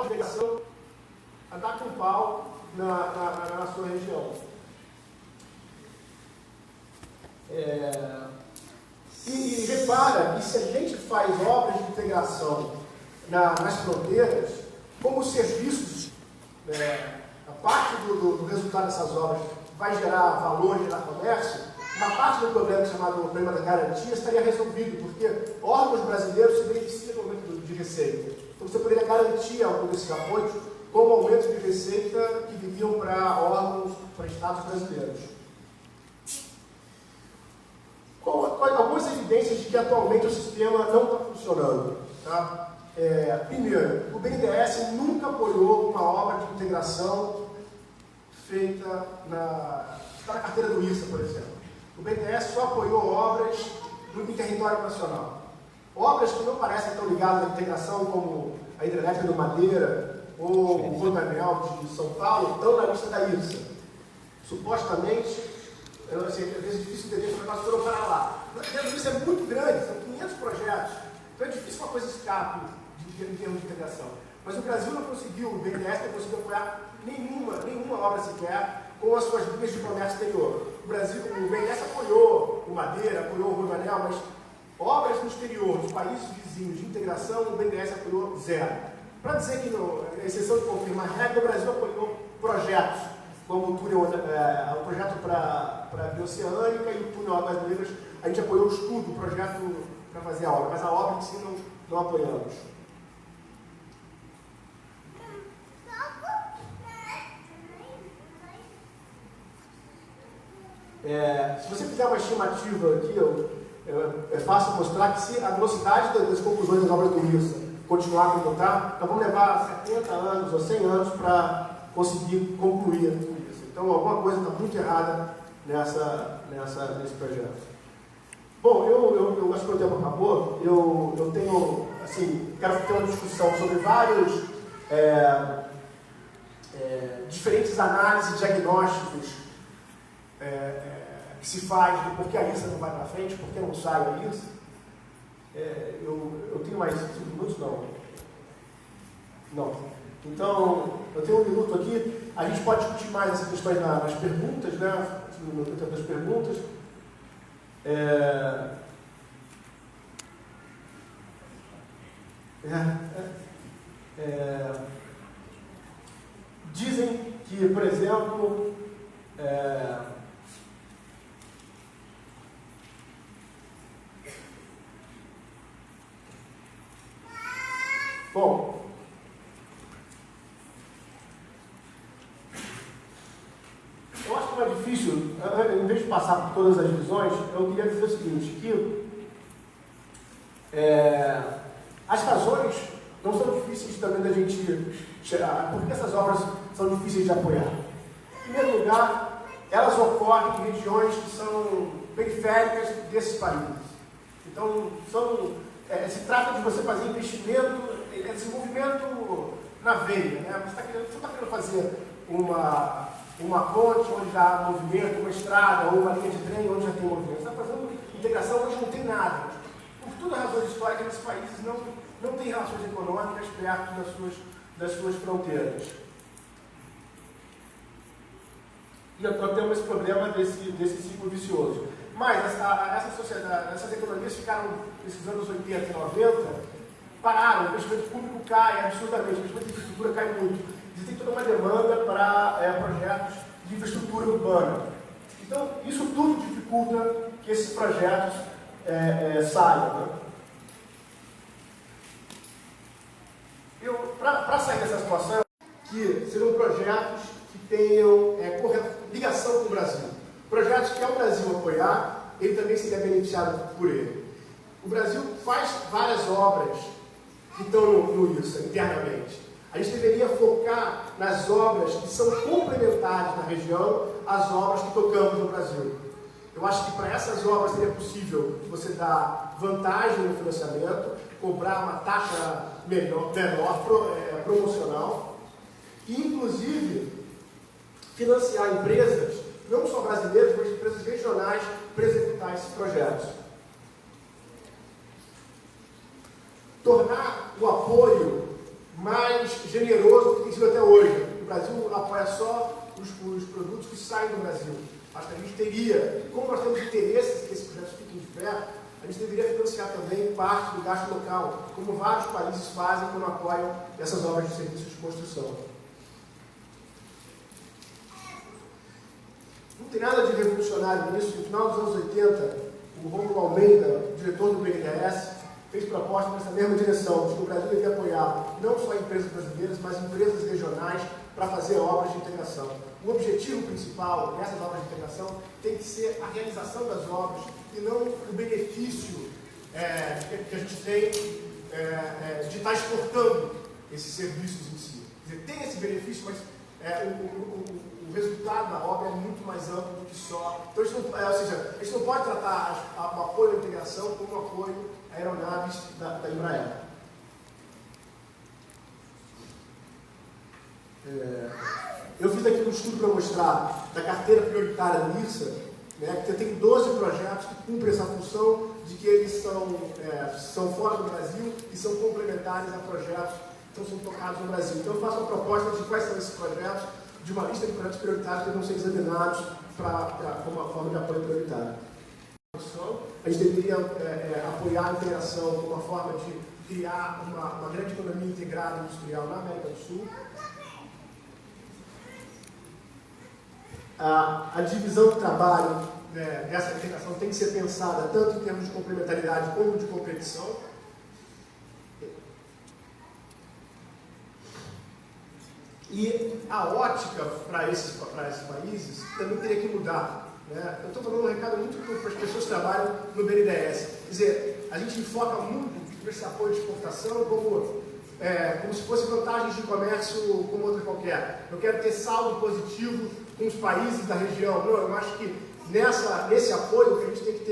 integração dá com pau na sua região. E repara que se a gente faz obras de integração nas fronteiras, como os serviços, a parte do resultado dessas obras vai gerar valor, gerar comércio, uma parte do problema chamado problema da garantia estaria resolvido, porque órgãos brasileiros se beneficiam do aumento de receita. Então você poderia garantir algum desses apoios como aumento de receita que viriam para órgãos, para estados brasileiros. Algumas evidências de que atualmente o sistema não está funcionando. Tá? Primeiro, o BNDES nunca apoiou uma obra de integração feita na carteira do IRSA, por exemplo. O BNDES só apoiou obras em território nacional. Obras que não parecem tão ligadas à integração, como a hidrelétrica do Madeira ou o Rodoanel de São Paulo, estão na lista da IRSA. Supostamente, às vezes é difícil entender como elas foram para lá. Mas isso é muito grande, são 500 projetos. Então é difícil uma coisa escape em termos de integração. Mas o Brasil não conseguiu, o BNDES não conseguiu apoiar nenhuma obra sequer com as suas linhas de comércio exterior. O BNDES apoiou o Madeira, apoiou o Rodoanel, mas obras no exterior, dos países vizinhos de integração, o BNDES apoiou zero. Para dizer que, a exceção de confirmar a regra, o Brasil apoiou projetos, como o projeto para a Bioceânica e o túnel Águas Negras. A gente apoiou o estudo, o projeto para fazer a obra, mas a obra em si não apoiamos. Se você fizer uma estimativa aqui, é fácil mostrar que se a velocidade das conclusões das obras do IRSA continuar como está, nós vamos levar 70 anos ou 100 anos para conseguir concluir tudo isso. Então, alguma coisa está muito errada nesse projeto. Bom, eu acho que o tempo acabou. Eu tenho, assim, quero ter uma discussão sobre vários diferentes análises diagnósticos que se faz de por que a IRSA não vai para frente, por que não sai a IRSA. Eu tenho mais 5 minutos? Não. Então, eu tenho 1 minuto aqui. A gente pode discutir mais essas questões nas perguntas, né? No tempo das perguntas. Dizem que, por exemplo, bom, eu acho que não é difícil, em vez de passar por todas as visões, eu queria dizer o seguinte, que as razões não são difíceis também da gente chegar. Por que essas obras são difíceis de apoiar? Em primeiro lugar, elas ocorrem em regiões que são periféricas desses países. Então, se trata de você fazer investimento, desenvolvimento na veia. Né? Você não está querendo fazer uma ponte onde há movimento, uma estrada ou uma linha de trem onde já tem movimento. Você está fazendo integração onde não tem nada. Por todas as razões históricas, esses países não têm relações econômicas perto das suas fronteiras. E eu tenho esse problema desse ciclo vicioso. Mas essas economias ficaram, nesses anos 80 e 90, pararam, o investimento público cai absurdamente, o investimento de infraestrutura cai muito. Existe toda uma demanda para projetos de infraestrutura urbana. Então, isso tudo dificulta que esses projetos saiam. Né? Para sair dessa situação, que serão projetos que tenham ligação com o Brasil. Projetos que, ao Brasil apoiar, ele também seria beneficiado por ele. O Brasil faz várias obras que estão no IRSA, internamente. A gente deveria focar nas obras que são complementares na região às obras que tocamos no Brasil. Eu acho que para essas obras seria possível você dar vantagem no financiamento, cobrar uma taxa menor promocional e, inclusive, financiar empresas, não só brasileiras, mas empresas regionais, para executar esses projetos. Tornar o apoio mais generoso do que tem sido até hoje. O Brasil apoia só os produtos que saem do Brasil. Acho que a gente teria, como nós temos interesse que esses projetos fiquem de pé, a gente deveria financiar também parte do gasto local, como vários países fazem quando apoiam essas obras de serviços de construção. Não tem nada de revolucionário nisso. No final dos anos 80, o Rômulo Almeida, diretor do BNDES, fez proposta nessa mesma direção, de que o Brasil devia apoiar não só empresas brasileiras, mas empresas regionais para fazer obras de integração. O objetivo principal dessas obras de integração tem que ser a realização das obras e não o benefício que a gente tem de estar exportando esses serviços em si. Quer dizer, tem esse benefício, mas o resultado da obra é muito mais amplo do que só. Então, ou seja, a gente não pode tratar o apoio à integração como um apoio a aeronaves da Embraer. Eu fiz aqui um estudo para mostrar da carteira prioritária do IRSA, né, que tem 12 projetos que cumprem essa função de que eles são fora do Brasil e são complementares a projetos que estão sendo tocados no Brasil. Então eu faço uma proposta de quais são esses projetos, de uma lista de projetos prioritários que vão ser examinados como uma forma de apoio prioritário. A gente deveria apoiar a integração como uma forma de criar uma grande economia integrada industrial na América do Sul. A divisão do trabalho dessa integração tem que ser pensada tanto em termos de complementaridade como de competição. E a ótica para esses países também teria que mudar. Né? Eu estou falando um recado muito para as pessoas que trabalham no BNDES. Quer dizer, a gente enfoca muito nesse apoio de exportação como se fosse vantagens de comércio como outra qualquer. Eu quero ter saldo positivo com os países da região. Não, eu acho que nesse apoio o que a gente tem que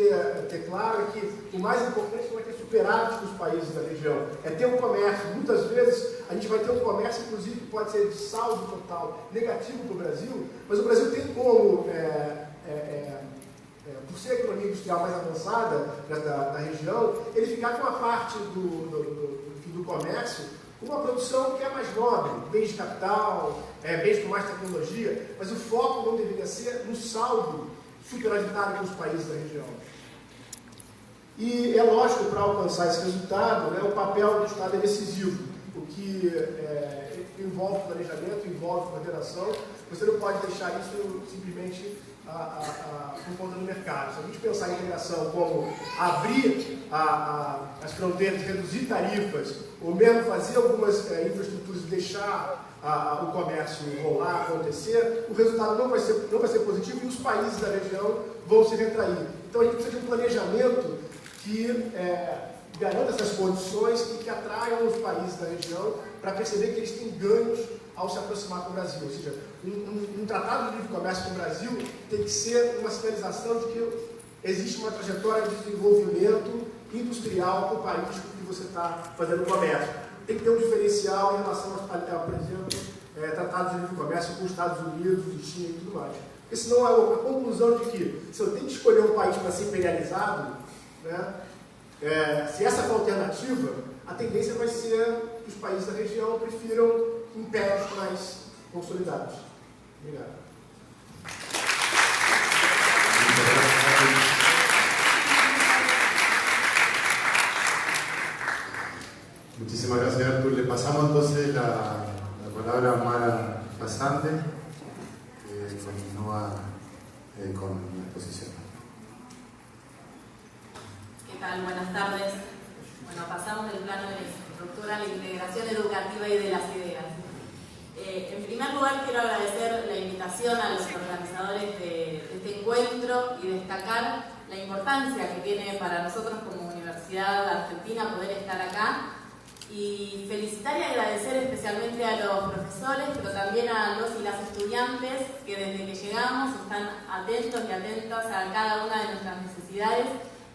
ter claro é que o mais importante não é ter superávit com os países da região, é ter um comércio. Muitas vezes a gente vai ter um comércio, inclusive, que pode ser de saldo total negativo para o Brasil, mas o Brasil tem como, por ser a economia industrial mais avançada da região, ele ficar com uma parte do comércio com uma produção que é mais nobre, bens de capital, bens com mais tecnologia, mas o foco não deveria ser no saldo superavitário com os países da região. E é lógico, para alcançar esse resultado, né, o papel do Estado é decisivo, o que envolve planejamento, envolve coordenação. Você não pode deixar isso simplesmente por conta do mercado. Se a gente pensar em integração como abrir as fronteiras, reduzir tarifas, ou mesmo fazer algumas infraestruturas e deixar o comércio rolar, acontecer, o resultado não vai ser positivo e os países da região vão se retrair. Então a gente precisa de um planejamento que garanta essas condições e que atraiam os países da região para perceber que eles têm ganhos ao se aproximar com o Brasil. Ou seja, um tratado de livre comércio com o Brasil tem que ser uma sinalização de que existe uma trajetória de desenvolvimento industrial para o país com que você está fazendo comércio. Tem que ter um diferencial em relação, por exemplo, tratados de livre comércio com os Estados Unidos, China e tudo mais. Porque senão a conclusão de que se eu tenho que escolher um país para ser imperializado, né, se essa for a alternativa, a tendência vai ser que os países da região prefiram impérios mais consolidados. Obrigado. Muchísimas gracias, Artur. Le pasamos entonces la palabra a Mara Pasante, que continúa con la exposición. ¿Qué tal? Buenas tardes. Bueno, pasamos del plano de la infraestructura a la integración educativa y de las ideas. En primer lugar, quiero agradecer la invitación a los organizadores de este encuentro y destacar la importancia que tiene para nosotros como Universidad Argentina poder estar acá, y felicitar y agradecer especialmente a los profesores, pero también a los y las estudiantes que desde que llegamos están atentos y atentas a cada una de nuestras necesidades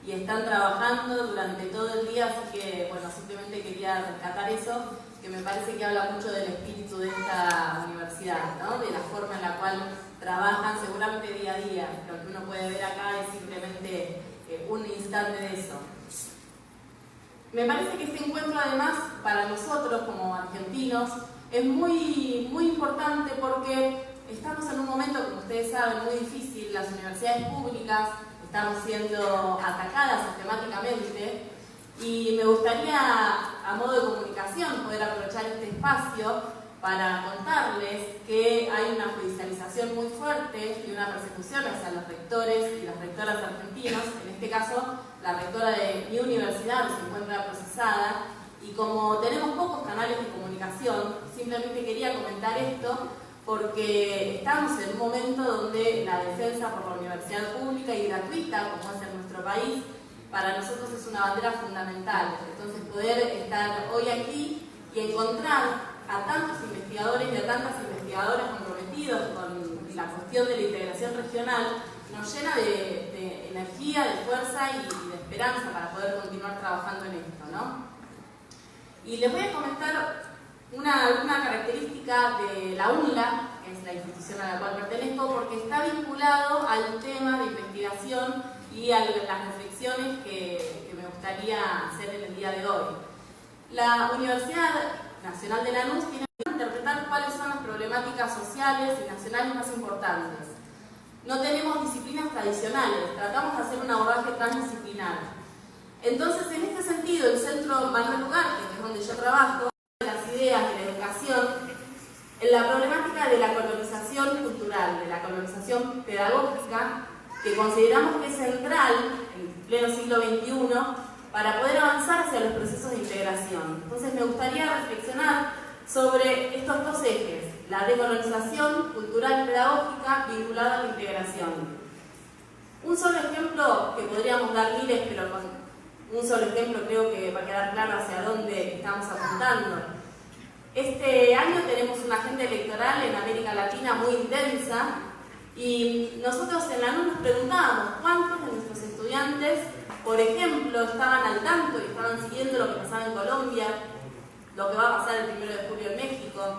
y están trabajando durante todo el día, así que bueno, simplemente quería rescatar eso, que me parece que habla mucho del espíritu de esta universidad, ¿no? De la forma en la cual trabajan seguramente día a día. Lo que uno puede ver acá es simplemente un instante de eso. Me parece que este encuentro, además, para nosotros como argentinos, es muy importante porque estamos en un momento, como ustedes saben, muy difícil. Las universidades públicas estamos siendo atacadas sistemáticamente y me gustaría, a modo de comunicación, poder aprovechar este espacio para contarles que hay una judicialización muy fuerte y una persecución hacia los rectores y las rectoras argentinos. En este caso, la rectora de mi universidad se encuentra procesada y como tenemos pocos canales de comunicación, simplemente quería comentar esto porque estamos en un momento donde la defensa por la universidad pública y gratuita, como es en nuestro país, para nosotros es una bandera fundamental. Entonces, poder estar hoy aquí y encontrar a tantos investigadores y a tantas investigadoras comprometidos con la cuestión de la integración regional nos llena de energía, de fuerza y de esperanza para poder continuar trabajando en esto, ¿no? Y les voy a comentar una característica de la UNLA, que es la institución a la cual pertenezco, porque está vinculado al tema de investigación y a las reflexiones que me gustaría hacer en el día de hoy. La Universidad Nacional de Lanús tiene que interpretar cuáles son las problemáticas sociales y nacionales más importantes. No tenemos disciplinas tradicionales, tratamos de hacer un abordaje transdisciplinar. Entonces, en este sentido, el Centro Manuel Ugarte, que es donde yo trabajo, las ideas de la educación, en la problemática de la colonización cultural, de la colonización pedagógica, que consideramos que es central en pleno siglo XXI para poder avanzar hacia los procesos de integración. Entonces me gustaría reflexionar sobre estos dos ejes, la decolonización cultural y pedagógica vinculada a la integración. Un solo ejemplo, que podríamos dar miles, pero con un solo ejemplo creo que va a quedar claro hacia dónde estamos apuntando. Este año tenemos una agenda electoral en América Latina muy intensa y nosotros en la NU nos preguntábamos cuántos de nuestros estudiantes, por ejemplo, estaban al tanto y estaban siguiendo lo que pasaba en Colombia, lo que va a pasar el 1 de julio en México.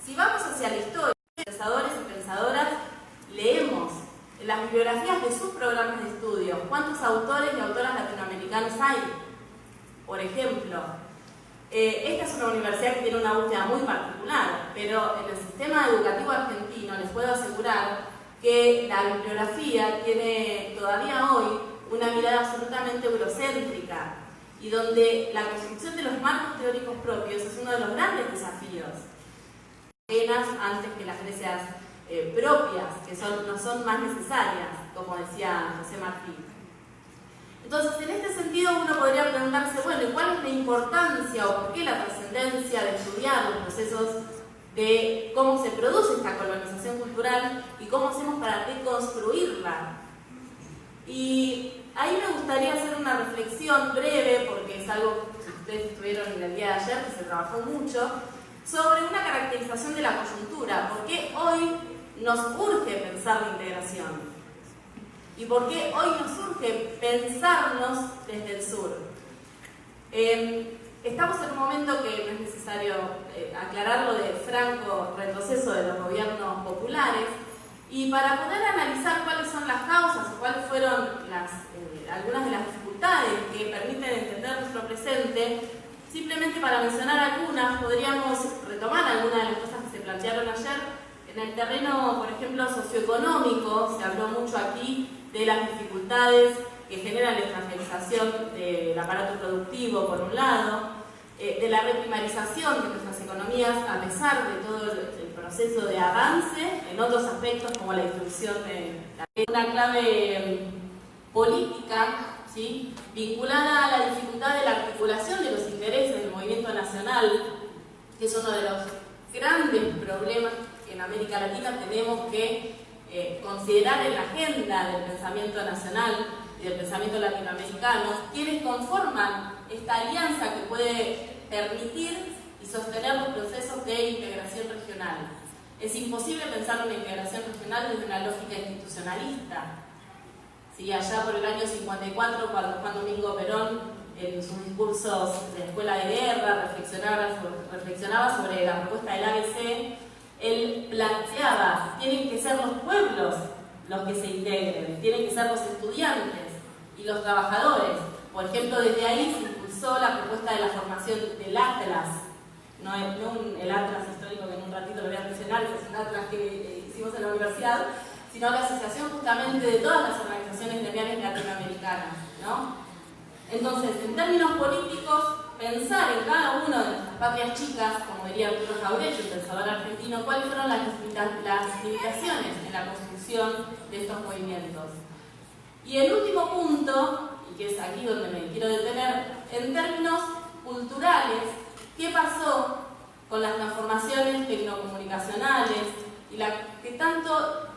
Si vamos hacia la historia, pensadores y pensadoras leemos en las bibliografías de sus programas de estudio cuántos autores y autoras latinoamericanos hay. Por ejemplo, esta es una universidad que tiene una búsqueda muy particular, pero en el sistema educativo argentino les puedo asegurar que la bibliografía tiene todavía hoy una mirada absolutamente eurocéntrica y donde la construcción de los marcos teóricos propios es uno de los grandes desafíos, apenas antes que las Grecias propias, que no son más necesarias, como decía José Martí. Entonces, en este sentido, uno podría preguntarse, bueno, ¿y cuál es la importancia o por qué la trascendencia de estudiar los procesos de cómo se produce esta colonización cultural y cómo hacemos para deconstruirla? Y ahí me gustaría hacer una reflexión breve, porque es algo que ustedes estuvieron en el día de ayer, que se trabajó mucho, sobre una caracterización de la coyuntura. ¿Por qué hoy nos urge pensar la integración? ¿Y por qué hoy nos urge pensarnos desde el sur? Estamos en un momento que no es necesario aclararlo de franco retroceso de los gobiernos populares, y para poder analizar cuáles son las causas o cuáles fueron algunas de las dificultades que permiten entender nuestro presente, simplemente para mencionar algunas, podríamos retomar algunas de las cosas que se plantearon ayer. En el terreno, por ejemplo, socioeconómico, se habló mucho aquí de las dificultades que genera la extranjerización del aparato productivo, por un lado, de la reprimarización de nuestras economías, a pesar de todo el proceso de avance en otros aspectos como la distribución de una clave política, ¿sí?, vinculada a la dificultad de la articulación de los intereses del movimiento nacional, que es uno de los grandes problemas que en América Latina tenemos que considerar en la agenda del pensamiento nacional y del pensamiento latinoamericano, quienes conforman esta alianza que puede permitir y sostener los procesos de integración regional. Es imposible pensar una integración regional desde una lógica institucionalista. Sí, allá por el año 54, cuando Juan Domingo Perón, en sus discursos de la Escuela de Guerra, reflexionaba sobre la propuesta del ABC, él planteaba, tienen que ser los pueblos los que se integren, tienen que ser los estudiantes y los trabajadores Por ejemplo, desde ahí se impulsó la propuesta de la formación del Atlas, no el Atlas histórico que en un ratito lo voy a mencionar, que es un Atlas que hicimos en la universidad, sino la asociación justamente de todas las organizaciones gremiales latinoamericanas, ¿no? Entonces, en términos políticos, pensar en cada una de nuestras patrias chicas, como diría Arturo Jauregui, el pensador argentino, cuáles fueron las limitaciones en la construcción de estos movimientos. Y el último punto, y que es aquí donde me quiero detener, en términos culturales, ¿qué pasó con las transformaciones tecnocomunicacionales y la que tanto,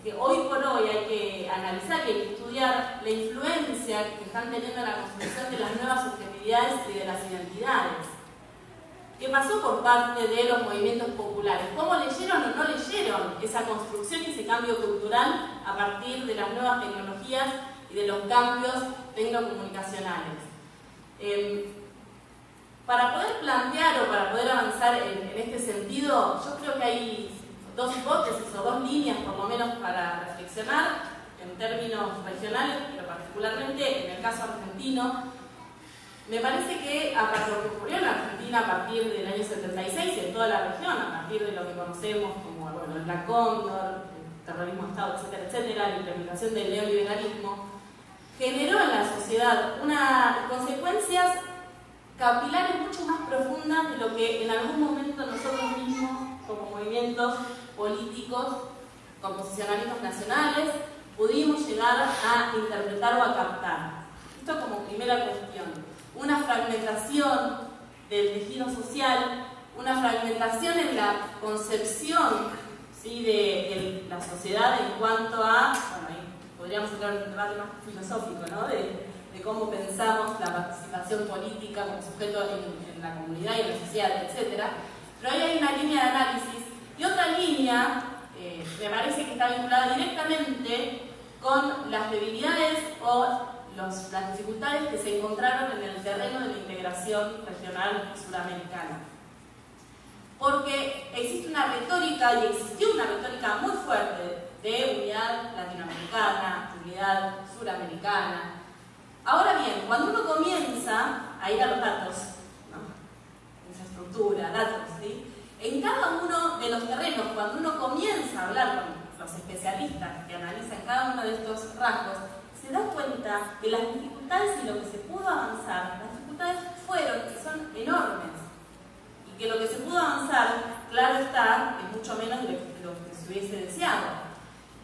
que hoy por hoy hay que analizar y hay que estudiar la influencia que están teniendo en la construcción de las nuevas subjetividades y de las identidades? ¿Qué pasó por parte de los movimientos populares? ¿Cómo leyeron o no leyeron esa construcción y ese cambio cultural a partir de las nuevas tecnologías y de los cambios tecnocomunicacionales? Para poder plantear o para poder avanzar en este sentido, yo creo que hay dos hipótesis o dos líneas por lo menos para reflexionar en términos regionales, pero particularmente en el caso argentino. Me parece que a partir de lo que ocurrió en Argentina a partir del año 76 y en toda la región, a partir de lo que conocemos como el Plan Cóndor, el terrorismo de Estado, etcétera, etcétera, la implementación del neoliberalismo, generó en la sociedad unas consecuencias capilares mucho más profundas de lo que en algún momento nosotros mismos, como movimientos políticos, con posicionamientos nacionales, pudimos llegar a interpretar o a captar. Esto como primera cuestión. Una fragmentación del tejido social, una fragmentación en la concepción, ¿sí?, de la sociedad en cuanto a, bueno, ahí podríamos entrar en un debate más filosófico, ¿no?, de cómo pensamos la participación política como sujeto en la comunidad y en la sociedad, etc. Pero ahí hay una línea de análisis y otra línea, me parece que está vinculada directamente con las debilidades o las dificultades que se encontraron en el terreno de la integración regional suramericana. Porque existe una retórica, y existió una retórica muy fuerte de unidad latinoamericana, unidad suramericana. Ahora bien, cuando uno comienza a ir a los datos, ¿no?, infraestructura, datos, ¿sí?, en cada uno de los terrenos, cuando uno comienza a hablar con los especialistas que analizan cada uno de estos rasgos, se da cuenta que las dificultades y lo que se pudo avanzar, las dificultades fueron, que son enormes, y que lo que se pudo avanzar, claro está, es mucho menos de lo que se hubiese deseado.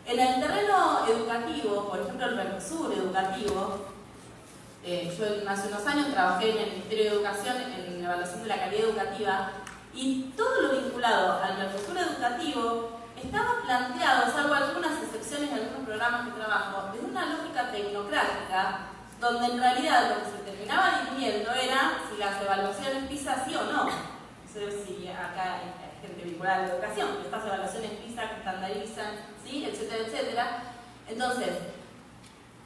En el terreno educativo, por ejemplo el Mercosur educativo, yo hace unos años trabajé en el Ministerio de Educación en la evaluación de la calidad educativa, y todo lo vinculado al Mercosur educativo estaba planteado, salvo algunas excepciones en algunos programas de trabajo, desde una lógica tecnocrática, donde en realidad lo que se terminaba dirigiendo era si las evaluaciones PISA sí o no. No sé si acá hay gente vinculada a la educación, pero estas evaluaciones PISA que estandarizan, ¿sí?, etcétera, etcétera. Entonces,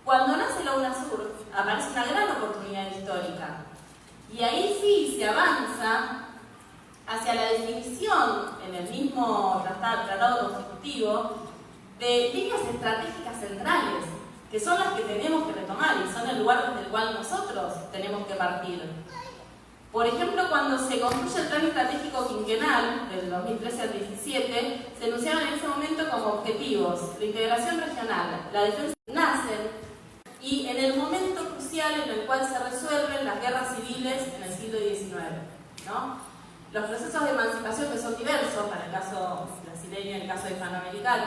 cuando nace la UNASUR, aparece una gran oportunidad histórica. Y ahí sí se avanza hacia la definición en el mismo tratado constitutivo de líneas estratégicas centrales, que son las que tenemos que retomar y son el lugar desde el cual nosotros tenemos que partir. Por ejemplo, cuando se construye el Plan Estratégico Quinquenal del 2013 al 2017, se enunciaron en ese momento como objetivos la integración regional, la defensa nacen, y en el momento crucial en el cual se resuelven las guerras civiles en el siglo XIX, ¿no? Los procesos de emancipación, que son diversos para el caso brasileño y el caso hispanoamericano,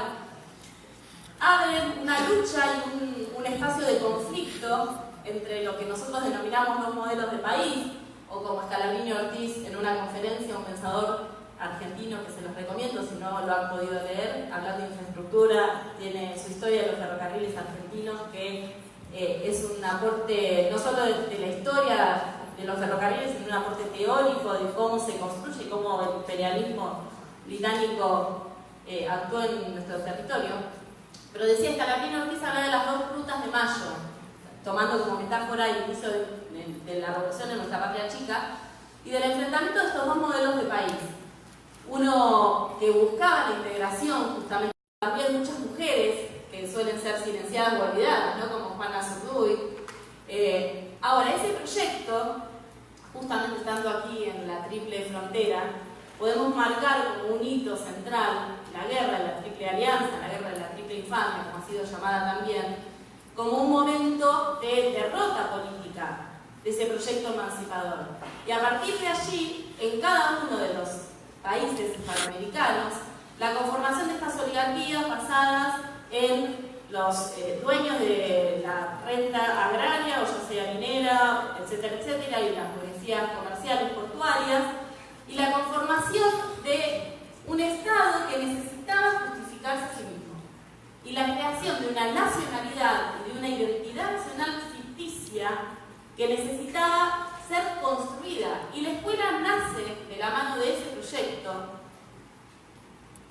abren una lucha y un espacio de conflicto entre lo que nosotros denominamos dos modelos de país, o como Scalabrini Ortiz en una conferencia, un pensador argentino que se los recomiendo si no lo han podido leer, hablando de infraestructura, tiene su historia de los ferrocarriles argentinos, que es un aporte no solo de la historia de los ferrocarriles, sino un aporte teórico de cómo se construye y cómo el imperialismo británico actuó en nuestro territorio. Pero decía Scalabrini Ortiz, habla de las dos rutas de Mayo, tomando como metáfora el inicio de la revolución de nuestra patria chica, y del enfrentamiento de estos dos modelos de país. Uno que buscaba la integración, justamente, también muchas mujeres que suelen ser silenciadas o olvidadas, ¿no?, como Juana Zurduy, Ahora, ese proyecto, justamente estando aquí en la Triple Frontera, podemos marcar como un hito central la guerra de la Triple Alianza, la guerra de la Triple Infamia, como ha sido llamada también, como un momento de derrota política de ese proyecto emancipador. Y a partir de allí, en cada uno de los países hispanoamericanos, la conformación de estas oligarquías basadas en los dueños de la renta agraria, o ya sea minera, etcétera, etcétera, y las burguesías comerciales, portuarias, y la conformación de un Estado que necesitaba justificarse a sí mismo, y la creación de una nacionalidad y de una identidad nacional ficticia que necesitaba ser construida. Y la escuela nace de la mano de ese proyecto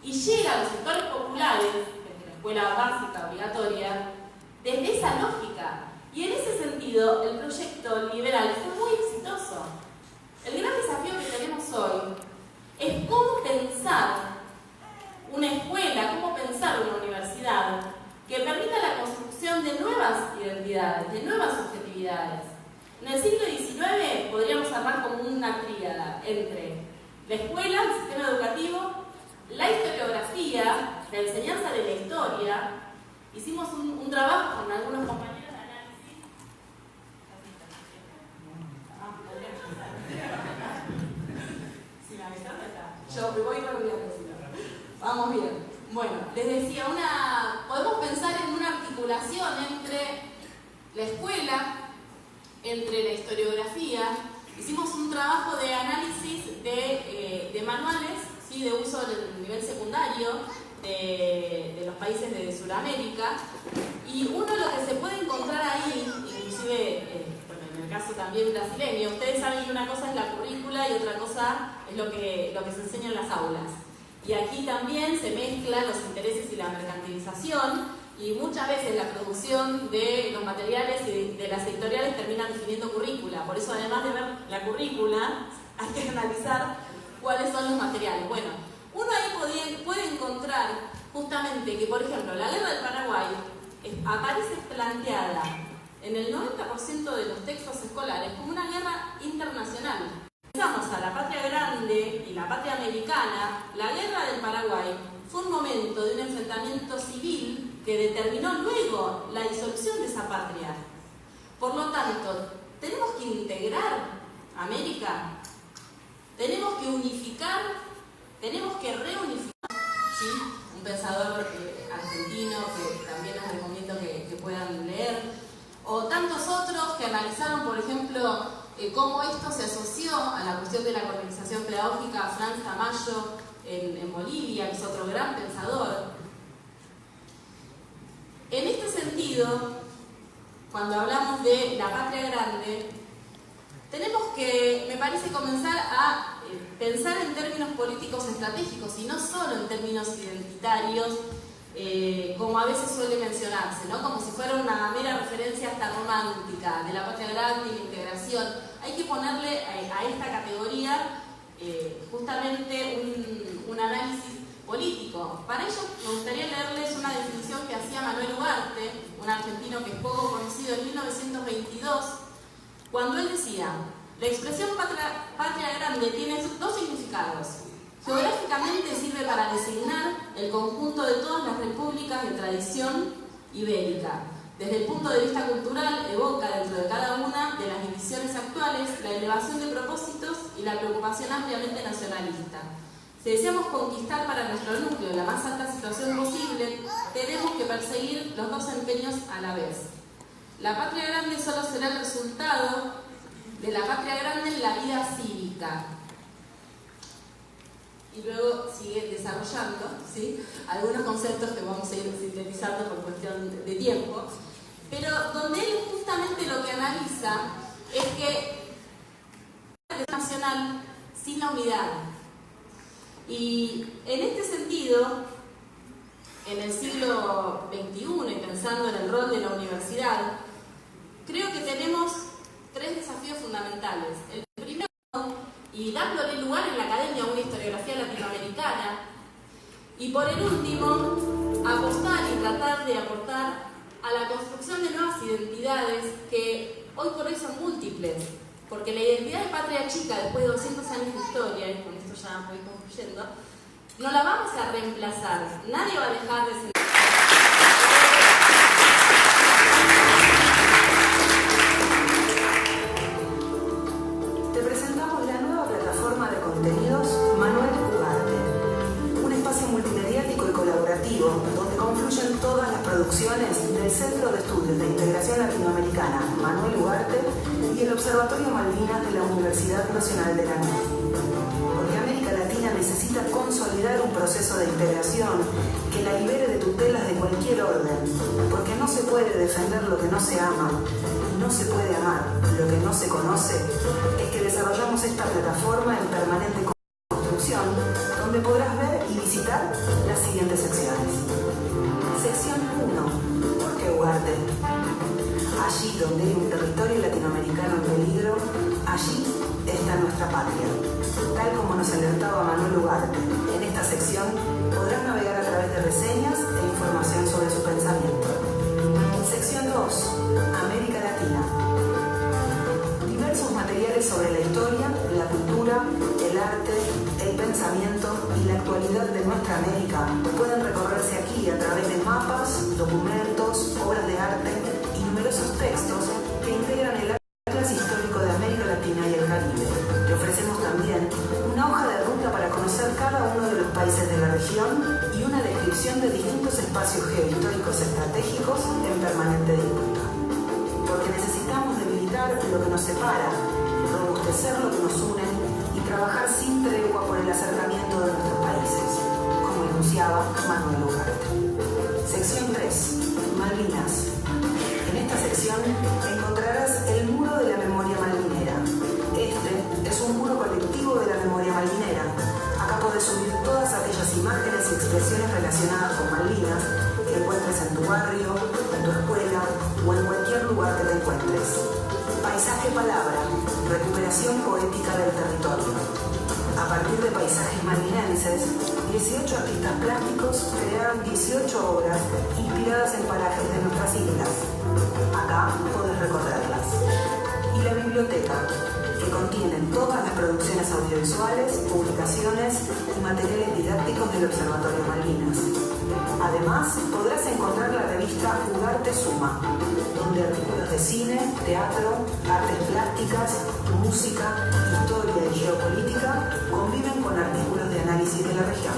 y llega a los sectores populares, desde la escuela básica obligatoria, desde esa lógica. Y en ese sentido, el proyecto liberal fue muy exitoso. El gran desafío que tenemos hoy es cómo pensar una escuela, cómo pensar una universidad que permita la construcción de nuevas identidades, de nuevas subjetividades. En el siglo XIX podríamos armar como una tríada entre la escuela, el sistema educativo, la historiografía, la enseñanza de la historia. Hicimos un trabajo con algunos compañeros de análisis. Si me avisan, está. Yo me voy corriendo, si no. Vamos bien. Bueno, les decía, podemos pensar en una articulación entre la escuela, entre la historiografía. Hicimos un trabajo de análisis de manuales, ¿sí?, de uso en nivel secundario de los países de Sudamérica, y uno lo que se puede encontrar ahí, inclusive bueno, en el caso también brasileño, ustedes saben que una cosa es la currícula y otra cosa es lo que se enseña en las aulas, y aquí también se mezclan los intereses y la mercantilización. Y muchas veces la producción de los materiales y de las editoriales termina definiendo currícula. Por eso, además de ver la currícula, hay que analizar cuáles son los materiales. Bueno, uno ahí puede encontrar justamente que, por ejemplo, la guerra del Paraguay aparece planteada en el 90% de los textos escolares como una guerra internacional. Pensamos a la patria grande y la patria americana. La guerra del Paraguay fue un momento de un enfrentamiento civil que determinó luego la disolución de esa patria. Por lo tanto, tenemos que integrar América, tenemos que unificar, tenemos que reunificar. ¿Sí? Un pensador argentino que también les recomiendo que puedan leer, o tantos otros que analizaron, por ejemplo, cómo esto se asoció a la cuestión de la colonización pedagógica. Franz Tamayo en Bolivia, que es otro gran pensador. En este sentido, cuando hablamos de la patria grande, tenemos que, me parece, comenzar a pensar en términos políticos estratégicos y no solo en términos identitarios, como a veces suele mencionarse, ¿no? Como si fuera una mera referencia hasta romántica de la patria grande y la integración. Hay que ponerle a esta categoría justamente un análisis político. Para ello me gustaría leerles una definición que hacía Manuel Ugarte, un argentino que es poco conocido, en 1922, cuando él decía: la expresión patria grande tiene dos significados. Geográficamente sirve para designar el conjunto de todas las repúblicas de tradición ibérica. Desde el punto de vista cultural, evoca dentro de cada una de las divisiones actuales la elevación de propósitos y la preocupación ampliamente nacionalista. Si deseamos conquistar para nuestro núcleo la más alta situación posible, tenemos que perseguir los dos empeños a la vez. La patria grande solo será el resultado de la patria grande en la vida cívica. Y luego sigue desarrollando, ¿sí?, algunos conceptos que vamos a ir sintetizando por cuestión de tiempo, pero donde él justamente lo que analiza es que es nacional sin la unidad. Y en este sentido, en el siglo XXI, y pensando en el rol de la universidad, creo que tenemos tres desafíos fundamentales. El primero, y dándole lugar en la academia a una historiografía latinoamericana, y por el último, apostar y tratar de aportar a la construcción de nuevas identidades que hoy por hoy son múltiples, porque la identidad de patria chica, después de 200 años de historia, y con esto ya voy concluyendo, no la vamos a reemplazar. Nadie va a dejar de ser. Te presentamos la nueva plataforma de contenidos Manuel Ugarte, un espacio multimediático y colaborativo donde confluyen todas las producciones del Centro de Estudios de Integración Latinoamericana Manuel Ugarte y el Observatorio Malvinas de la Universidad Nacional de Lanús. Porque América Latina necesita consolidar un proceso de integración que la libere de tutelas de cualquier orden, porque no se puede defender lo que no se ama y no se puede amar lo que no se conoce. Es que desarrollamos esta plataforma en permanente construcción, donde podrás ver y visitar las siguientes secciones. Sección 1. ¿Por qué Ugarte? Allí donde hay un territorio latinoamericano en peligro, allí está nuestra patria. Tal como nos alertaba Manuel Ugarte, en esta sección podrás navegar a través de reseñas e información sobre su pensamiento. Sección 2. América Latina. Diversos materiales sobre la historia, la cultura, el arte, el pensamiento y la actualidad de nuestra América pueden recorrerse aquí a través de mapas, documentos, obras de arte y numerosos textos que integran el atlas histórico de América Latina y el Caribe. Te ofrecemos también una hoja de ruta para conocer cada uno de los países de la región y una descripción de distintos espacios geohistóricos estratégicos en permanente disputa. Porque necesitamos debilitar lo que nos separa, robustecer lo que nos une y trabajar sin tregua por el acercamiento de nuestros países, como enunciaba Manuel Ugarte. Sección 3. Malvinas. En esta sección encontrarás el muro de la memoria malvinera. Este es un muro colectivo de la memoria malvinera. Acá podés subir todas aquellas imágenes y expresiones relacionadas con Malvinas que encuentres en tu barrio, en tu escuela o en cualquier lugar que te encuentres. Paisaje palabra, recuperación poética del territorio. A partir de paisajes malvinenses, 18 artistas plásticos crearon 18 obras inspiradas en parajes de nuestras islas. Acá podés recorrerlas. Y la biblioteca, que contiene todas las producciones audiovisuales, publicaciones y materiales didácticos del Observatorio Malvinas. Además, podrás encontrar la revista Ugarte Suma, donde artículos de cine, teatro, artes plásticas, música, historia y geopolítica conviven con artículos de análisis de la región.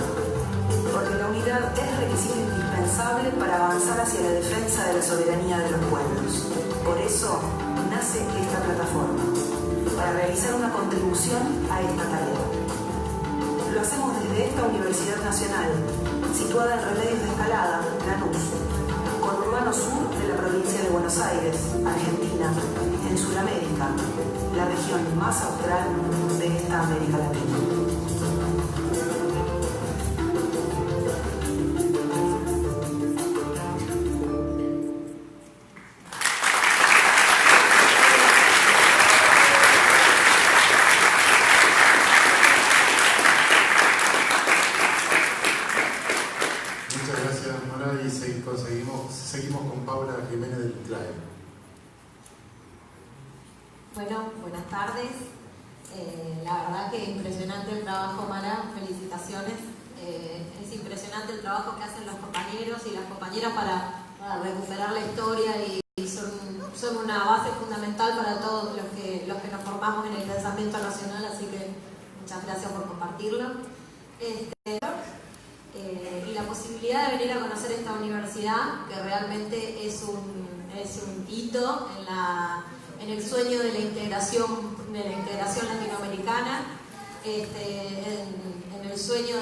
Porque la unidad es requisito indispensable para avanzar hacia la defensa de la soberanía de los pueblos. Por eso nace esta plataforma, para realizar una contribución a esta tarea. Lo hacemos desde esta Universidad Nacional, situada en Remedios de Escalada, Lanús, conurbano sur de la provincia de Buenos Aires, Argentina, en Sudamérica, la región más austral de esta América Latina. Seguimos con Paula Jiménez del CLAE. Bueno, buenas tardes. La verdad que impresionante el trabajo, Mara, felicitaciones. Es impresionante el trabajo que hacen los compañeros y las compañeras para recuperar la historia y son una base fundamental para todos los que nos formamos en el pensamiento nacional, así que muchas gracias por compartirlo. Y la posibilidad de venir a conocer esta universidad, que realmente es un hito en el sueño de la integración latinoamericana, en el sueño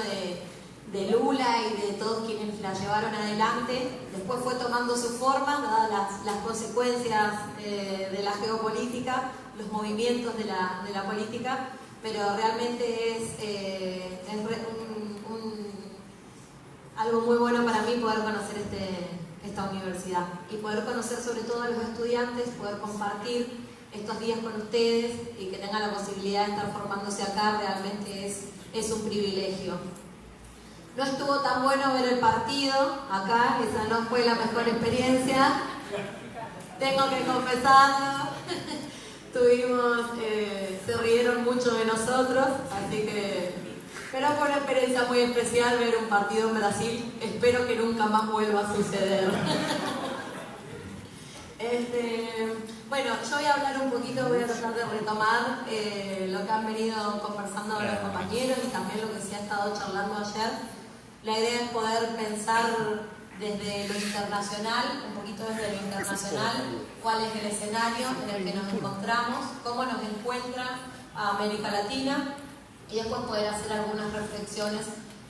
de Lula y de todos quienes la llevaron adelante. Después fue tomando su forma, dadas las consecuencias de la geopolítica, los movimientos de la política, pero realmente es algo muy bueno para mí poder conocer esta universidad y poder conocer sobre todo a los estudiantes, poder compartir estos días con ustedes y que tengan la posibilidad de estar formándose acá, realmente es un privilegio. No estuvo tan bueno ver el partido acá, esa no fue la mejor experiencia, tengo que confesarlo. Se rieron mucho de nosotros, así que... Pero fue una experiencia muy especial ver un partido en Brasil. Espero que nunca más vuelva a suceder. Bueno, yo voy a hablar un poquito, voy a tratar de retomar lo que han venido conversando los compañeros y también lo que se ha estado charlando ayer. La idea es poder pensar desde lo internacional, un poquito desde lo internacional, cuál es el escenario en el que nos encontramos, cómo nos encuentra a América Latina y después poder hacer algunas reflexiones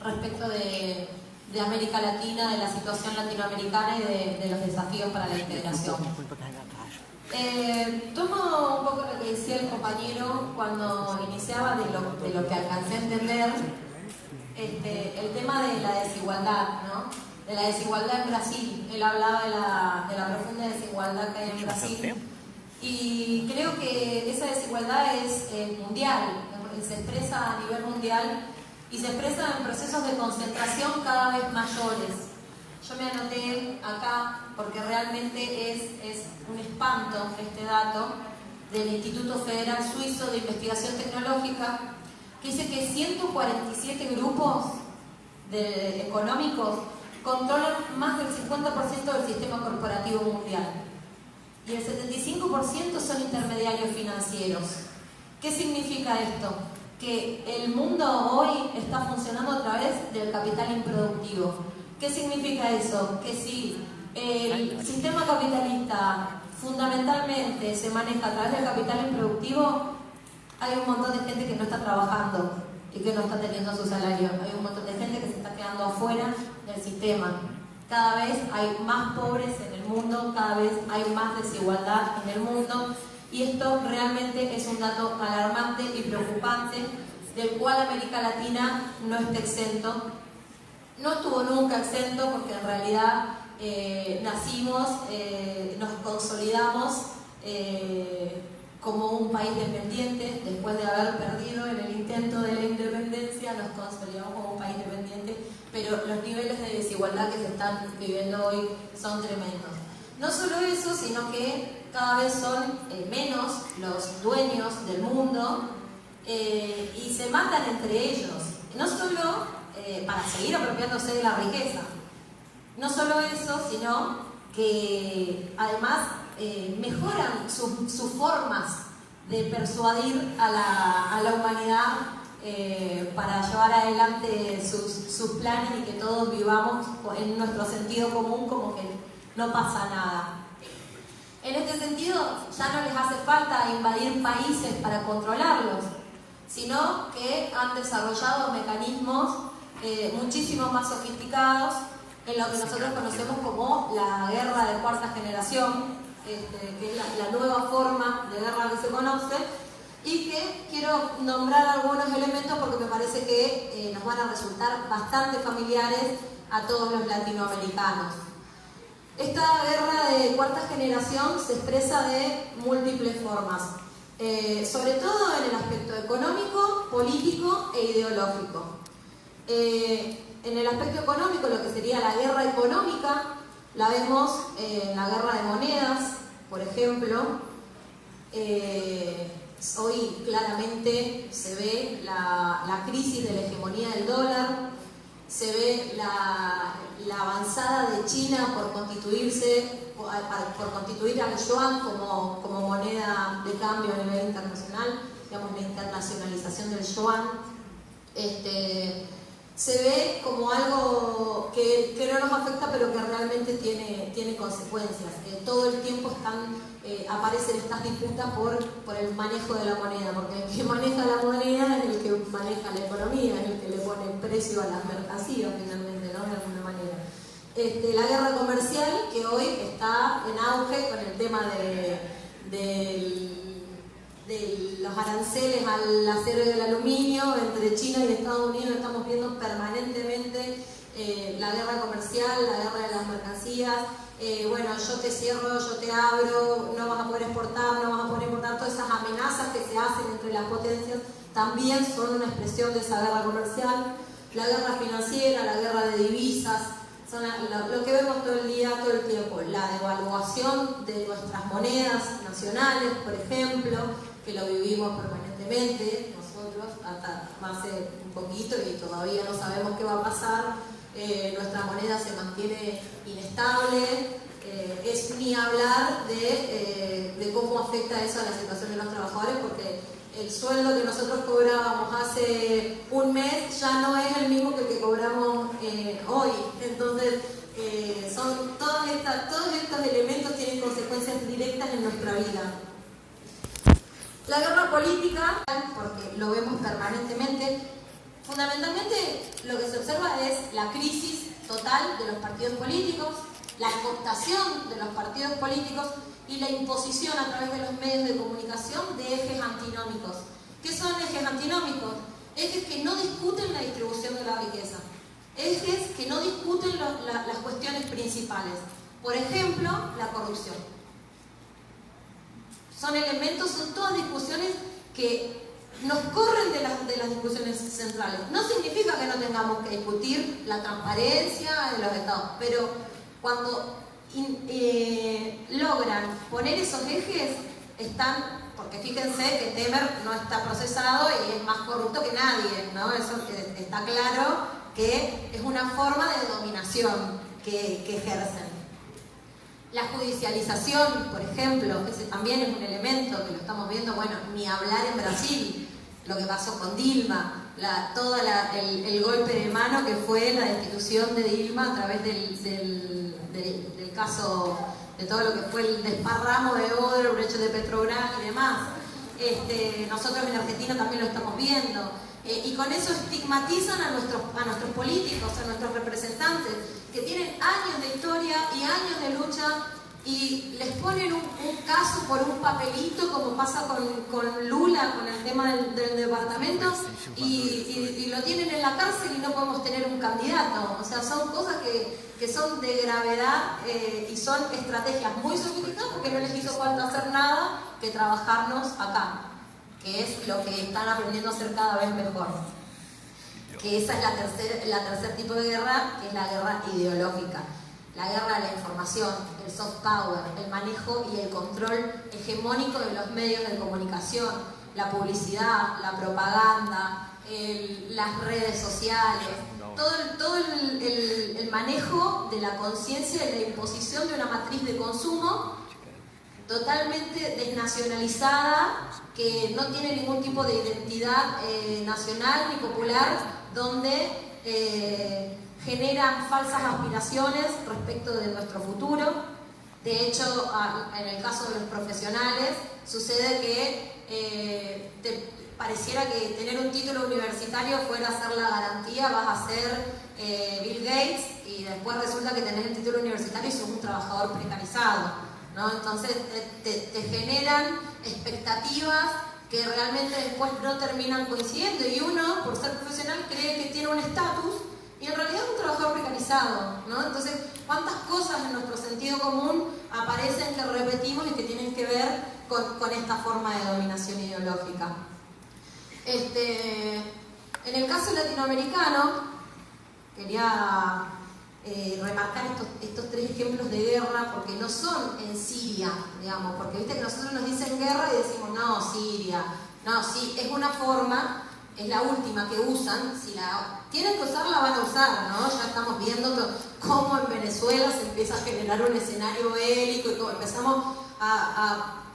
respecto de América Latina, de la situación latinoamericana y de los desafíos para la integración. Tomo un poco lo que decía el compañero cuando iniciaba de lo que alcancé a entender, el tema de la desigualdad, ¿no? De la desigualdad en Brasil. Él hablaba de la profunda desigualdad que hay en Brasil y creo que esa desigualdad es mundial, se expresa a nivel mundial y se expresa en procesos de concentración cada vez mayores. Yo me anoté acá porque realmente es un espanto este dato del Instituto Federal Suizo de Investigación Tecnológica, que dice que 147 grupos económicos controlan más del 50% del sistema corporativo mundial y el 75% son intermediarios financieros. ¿Qué significa esto? Que el mundo hoy está funcionando a través del capital improductivo. ¿Qué significa eso? Que si el sistema capitalista fundamentalmente se maneja a través del capital improductivo, hay un montón de gente que no está trabajando y que no está teniendo su salario. Hay un montón de gente que se está quedando afuera del sistema. Cada vez hay más pobres en el mundo, cada vez hay más desigualdad en el mundo y esto realmente es un dato alarmante y preocupante del cual América Latina no está exento. No estuvo nunca exento porque en realidad nacimos, nos consolidamos como un país dependiente. Después de haber perdido en el intento de la independencia, nos consolidamos como un país dependiente, pero los niveles de desigualdad que se están viviendo hoy son tremendos. No solo eso, sino que cada vez son menos los dueños del mundo y se matan entre ellos. No solo para seguir apropiándose de la riqueza. No solo eso, sino que además mejoran sus formas de persuadir a la humanidad para llevar adelante sus planes y que todos vivamos en nuestro sentido común como que no pasa nada. En este sentido, ya no les hace falta invadir países para controlarlos, sino que han desarrollado mecanismos muchísimo más sofisticados en lo que nosotros conocemos como la guerra de cuarta generación, que es la nueva forma de guerra que se conoce y que quiero nombrar algunos elementos porque me parece que nos van a resultar bastante familiares a todos los latinoamericanos. Esta guerra de cuarta generación se expresa de múltiples formas, sobre todo en el aspecto económico, político e ideológico. En el aspecto económico, lo que sería la guerra económica, la vemos en la guerra de monedas, por ejemplo. Hoy claramente se ve la crisis de la hegemonía del dólar, se ve la avanzada de China por constituir al yuan como moneda de cambio a nivel internacional, digamos la internacionalización del yuan. Se ve como algo que no nos afecta pero que realmente tiene consecuencias. Todo el tiempo aparecen estas disputas por el manejo de la moneda, porque el que maneja la moneda es el que maneja la economía, es el que le pone precio a las mercancías finalmente, ¿no? De alguna manera. La guerra comercial que hoy está en auge con el tema de los aranceles al acero y al aluminio entre China y Estados Unidos. Estamos viendo permanentemente la guerra comercial, la guerra de las mercancías. Bueno, yo te cierro, yo te abro, no vas a poder exportar, no vas a poder importar. Todas esas amenazas que se hacen entre las potencias también son una expresión de esa guerra comercial. La guerra financiera, la guerra de divisas, son lo que vemos todo el día, todo el tiempo, la devaluación de nuestras monedas nacionales, por ejemplo, que lo vivimos permanentemente nosotros hasta hace un poquito y todavía no sabemos qué va a pasar. Nuestra moneda se mantiene inestable, es ni hablar de cómo afecta eso a la situación de los trabajadores, porque el sueldo que nosotros cobrábamos hace un mes ya no es el mismo que el que cobramos hoy. Entonces, todos estos elementos tienen consecuencias directas en nuestra vida. La guerra política, porque lo vemos permanentemente, fundamentalmente lo que se observa es la crisis total de los partidos políticos, la cooptación de los partidos políticos y la imposición a través de los medios de comunicación de ejes antinómicos. ¿Qué son ejes antinómicos? Ejes que no discuten la distribución de la riqueza, ejes que no discuten las cuestiones principales. Por ejemplo, la corrupción. Son elementos, son todas discusiones que nos corren de las discusiones centrales. No significa que no tengamos que discutir la transparencia de los estados, pero cuando logran poner esos ejes, porque fíjense que Temer no está procesado y es más corrupto que nadie, ¿no? Eso está claro que es una forma de dominación que ejercen. La judicialización, por ejemplo, ese también es un elemento que lo estamos viendo, bueno, ni hablar en Brasil, lo que pasó con Dilma, todo el golpe de mano que fue la destitución de Dilma a través del caso, de todo lo que fue el desparramo de Odebrecht, de Petrobras y demás. Nosotros en Argentina también lo estamos viendo. Y con eso estigmatizan a nuestros políticos, a nuestros representantes, que tienen años de historia y años de lucha, y les ponen un caso por un papelito, como pasa con Lula, con el tema del departamento, y lo tienen en la cárcel y no podemos tener un candidato. O sea, son cosas que son de gravedad y son estrategias muy sofisticadas, porque no les hizo falta hacer nada que trabajarnos acá, que es lo que están aprendiendo a hacer cada vez mejor. Que esa es la tercer tipo de guerra, que es la guerra ideológica. La guerra de la información, el soft power, el manejo y el control hegemónico de los medios de comunicación, la publicidad, la propaganda, las redes sociales, todo el manejo de la conciencia y la imposición de una matriz de consumo totalmente desnacionalizada, que no tiene ningún tipo de identidad nacional ni popular, donde generan falsas aspiraciones respecto de nuestro futuro. De hecho, en el caso de los profesionales, sucede que pareciera que tener un título universitario fuera a ser la garantía, vas a ser Bill Gates, y después resulta que tenés el título universitario y sos un trabajador precarizado, ¿no? Entonces te generan expectativas que realmente después no terminan coincidiendo, y uno, por ser profesional, cree que tiene un estatus y en realidad es un trabajador precarizado, ¿no? Entonces, ¿cuántas cosas en nuestro sentido común aparecen que repetimos y que tienen que ver con esta forma de dominación ideológica? En el caso latinoamericano, quería remarcar estos tres ejemplos de guerra, porque no son en Siria, digamos, porque viste que nosotros nos dicen guerra y decimos, no, Siria, no, sí, es una forma, es la última que usan, si la tienen que usar, la van a usar, ¿no? Ya estamos viendo cómo en Venezuela se empieza a generar un escenario bélico y cómo empezamos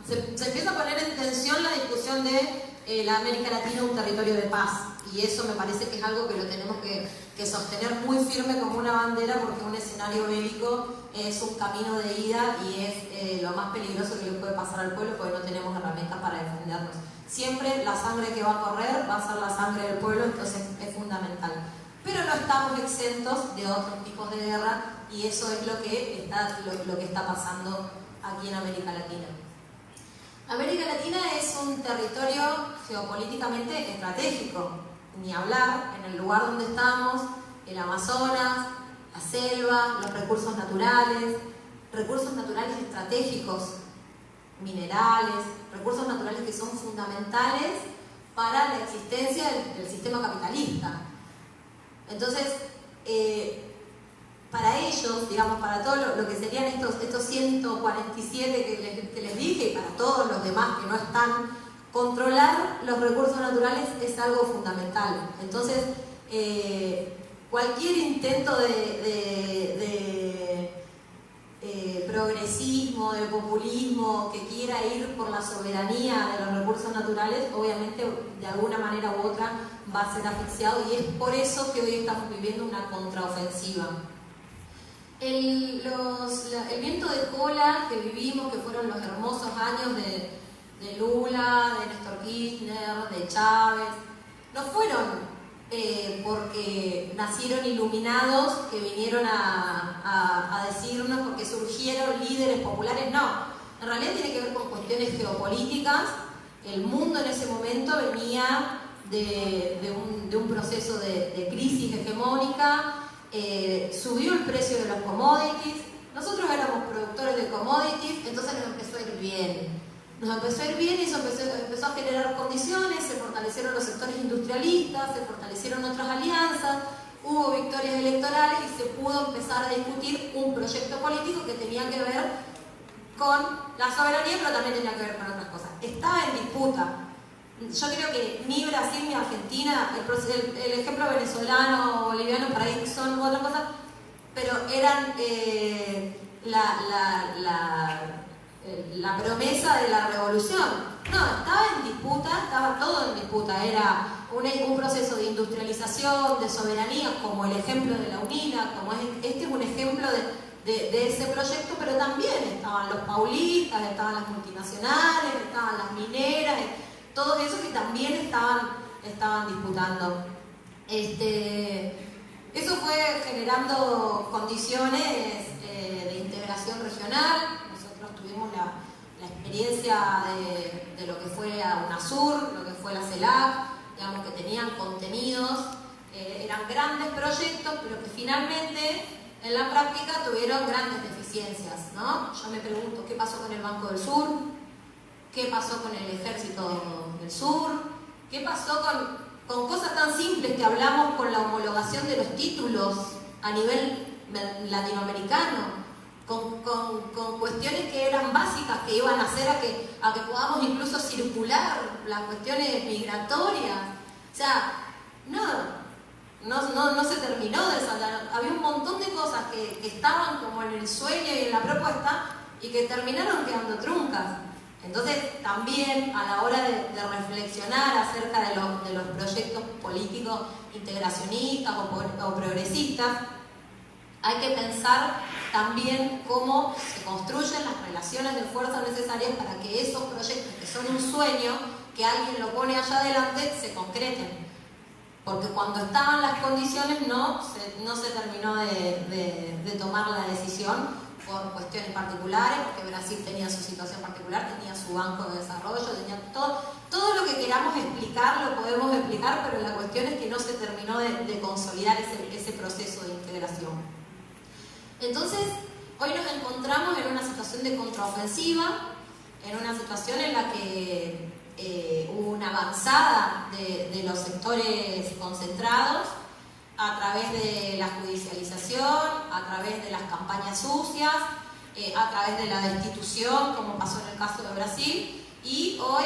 se empieza a poner en tensión la discusión de la América Latina un territorio de paz, y eso me parece que es algo que lo tenemos que sostener muy firme como una bandera, porque un escenario bélico es un camino de ida y es lo más peligroso que le puede pasar al pueblo, porque no tenemos herramientas para defendernos. Siempre la sangre que va a correr va a ser la sangre del pueblo, entonces es fundamental. Pero no estamos exentos de otros tipos de guerra, y eso es lo que está pasando aquí en América Latina. América Latina es un territorio geopolíticamente estratégico, ni hablar, en el lugar donde estamos, el Amazonas, la selva, los recursos naturales estratégicos, minerales, recursos naturales que son fundamentales para la existencia del sistema capitalista. Entonces, para ellos, digamos, para todo lo que serían estos 147 que les dije, y para todos los demás que no están, controlar los recursos naturales es algo fundamental. Entonces, cualquier intento de progresismo, de populismo, que quiera ir por la soberanía de los recursos naturales, obviamente de alguna manera u otra va a ser asfixiado, y es por eso que hoy estamos viviendo una contraofensiva. El viento de cola que vivimos, que fueron los hermosos años de Lula, de Néstor Kirchner, de Chávez, no fueron porque nacieron iluminados que vinieron a decirnos, porque surgieron líderes populares, no. En realidad tiene que ver con cuestiones geopolíticas. El mundo en ese momento venía de un proceso de crisis hegemónica, subió el precio de los commodities, nosotros éramos productores de commodities, entonces nos empezó a ir bien. Nos empezó a ir bien y eso empezó a generar condiciones, se fortalecieron los sectores industrialistas, se fortalecieron otras alianzas, hubo victorias electorales y se pudo empezar a discutir un proyecto político que tenía que ver con la soberanía, pero también tenía que ver con otras cosas. Estaba en disputa. Yo creo que ni Brasil ni Argentina, el ejemplo venezolano o boliviano para ahí son otra cosa, pero eran la promesa de la revolución. No, estaba en disputa, estaba todo en disputa. Era un proceso de industrialización, de soberanía, como el ejemplo de la UNINA, como este es un ejemplo de ese proyecto, pero también estaban los paulistas, estaban las multinacionales, estaban las mineras, todos esos que también estaban disputando. Eso fue generando condiciones de integración regional. Nosotros tuvimos la experiencia de lo que fue a UNASUR, lo que fue la CELAC, digamos que tenían contenidos, eran grandes proyectos, pero que finalmente en la práctica tuvieron grandes deficiencias, ¿no? Yo me pregunto, ¿qué pasó con el Banco del Sur? ¿Qué pasó con el Ejército del Sur? ¿Qué pasó con cosas tan simples que hablamos con la homologación de los títulos a nivel latinoamericano? Con cuestiones que eran básicas, que iban a hacer a que podamos incluso circular las cuestiones migratorias. O sea, no se terminó de saldar. Había un montón de cosas que estaban como en el sueño y en la propuesta y que terminaron quedando truncas. Entonces, también a la hora de reflexionar acerca de los proyectos políticos integracionistas o progresistas, hay que pensar también cómo se construyen las relaciones de fuerza necesarias para que esos proyectos, que son un sueño, que alguien lo pone allá adelante, se concreten. Porque cuando estaban las condiciones no se terminó de tomar la decisión por cuestiones particulares, porque Brasil tenía su situación particular, tenía su banco de desarrollo, tenía todo lo que queramos explicar, lo podemos explicar, pero la cuestión es que no se terminó de consolidar ese proceso de integración. Entonces, hoy nos encontramos en una situación de contraofensiva, en una situación en la que hubo una avanzada de los sectores concentrados a través de la judicialización, a través de las campañas sucias, a través de la destitución, como pasó en el caso de Brasil, y hoy,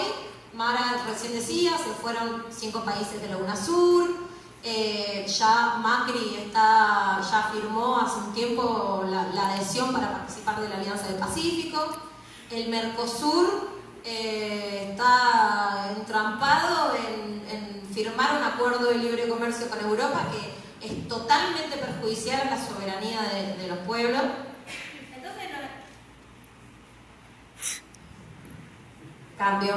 Mara recién decía, se fueron 5 países de la UNASUR, ya Macri ya firmó hace un tiempo la adhesión para participar de la Alianza del Pacífico, el Mercosur está entrampado en firmar un acuerdo de libre comercio con Europa que es totalmente perjudicial a la soberanía de los pueblos. Entonces, cambio.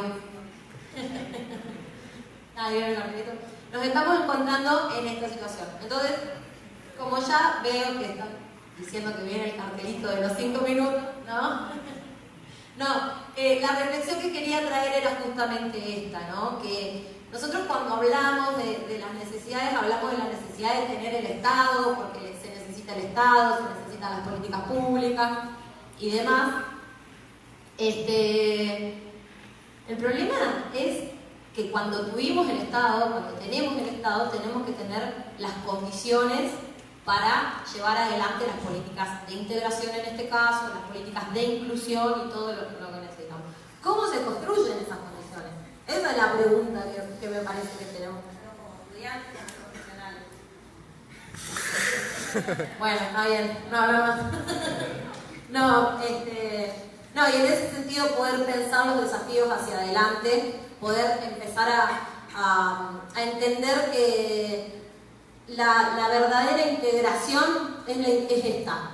Nos estamos encontrando en esta situación. Entonces, como ya veo que están diciendo que viene el cartelito de los 5 minutos, ¿no? La reflexión que quería traer era justamente esta, ¿no? Que nosotros cuando hablamos de las necesidades, hablamos de la necesidad de tener el Estado, porque se necesita el Estado, se necesitan las políticas públicas y demás. El problema es que cuando tuvimos el Estado, cuando tenemos el Estado, tenemos que tener las condiciones para llevar adelante las políticas de integración en este caso, las políticas de inclusión y todo lo que necesitamos. ¿Cómo se construyen esas condiciones? Esa es la pregunta que me parece que tenemos que hacer como estudiantes profesionales. Bueno, está bien, no hablo más. No, y en ese sentido poder pensar los desafíos hacia adelante, poder empezar a entender que la verdadera integración es esta.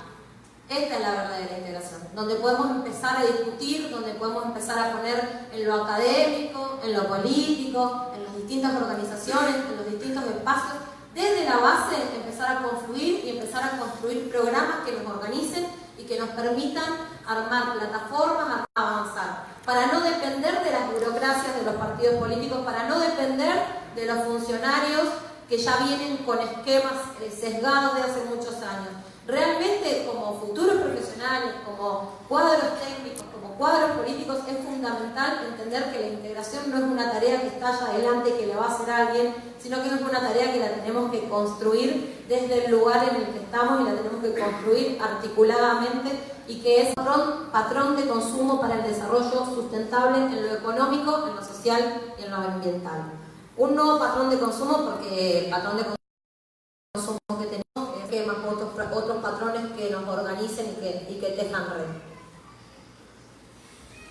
Esta es la verdadera integración, donde podemos empezar a discutir, donde podemos empezar a poner en lo académico, en lo político, en las distintas organizaciones, en los distintos espacios, desde la base empezar a confluir y empezar a construir programas que nos organicen y que nos permitan armar plataformas, avanzar, para no depender de las burocracias de los partidos políticos, para no depender de los funcionarios que ya vienen con esquemas sesgados de hace muchos años. Realmente, como futuros profesionales, como cuadros técnicos, como cuadros políticos, es fundamental entender que la integración no es una tarea que está allá adelante, que la va a hacer alguien, sino que es una tarea que la tenemos que construir desde el lugar en el que estamos y la tenemos que construir articuladamente, y que es patrón de consumo para el desarrollo sustentable en lo económico, en lo social y en lo ambiental. Un nuevo patrón de consumo, porque el patrón de consumo que tenemos es que más otros patrones que nos organicen y que tejan red.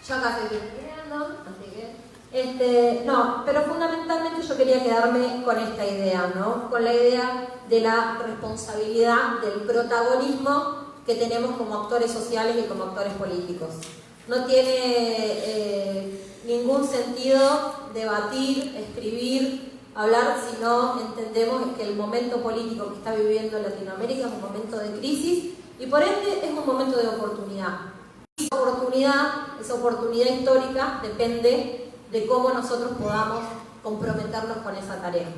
Ya casi estoy terminando, así que no, pero fundamentalmente yo quería quedarme con esta idea, ¿no? Con la idea de la responsabilidad, del protagonismo que tenemos como actores sociales y como actores políticos. No tiene ningún sentido debatir, escribir, hablar si no entendemos que el momento político que está viviendo Latinoamérica es un momento de crisis y por ende es un momento de oportunidad. Esa oportunidad histórica depende de cómo nosotros podamos comprometernos con esa tarea.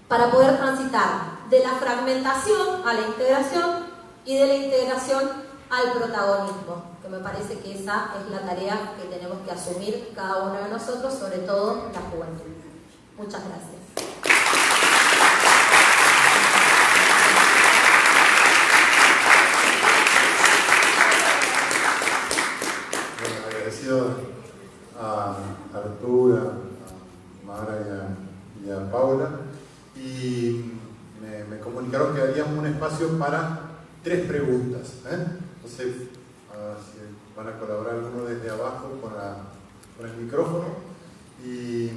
Para poder transitar de la fragmentación a la integración y de la integración al protagonismo, que me parece que esa es la tarea que tenemos que asumir cada uno de nosotros, sobre todo la juventud. Muchas gracias. Bueno, agradecido a Arturo, a Mara y a Paula, y me comunicaron que haríamos un espacio para 3 preguntas. Entonces, si van a colaborar alguno desde abajo con el micrófono y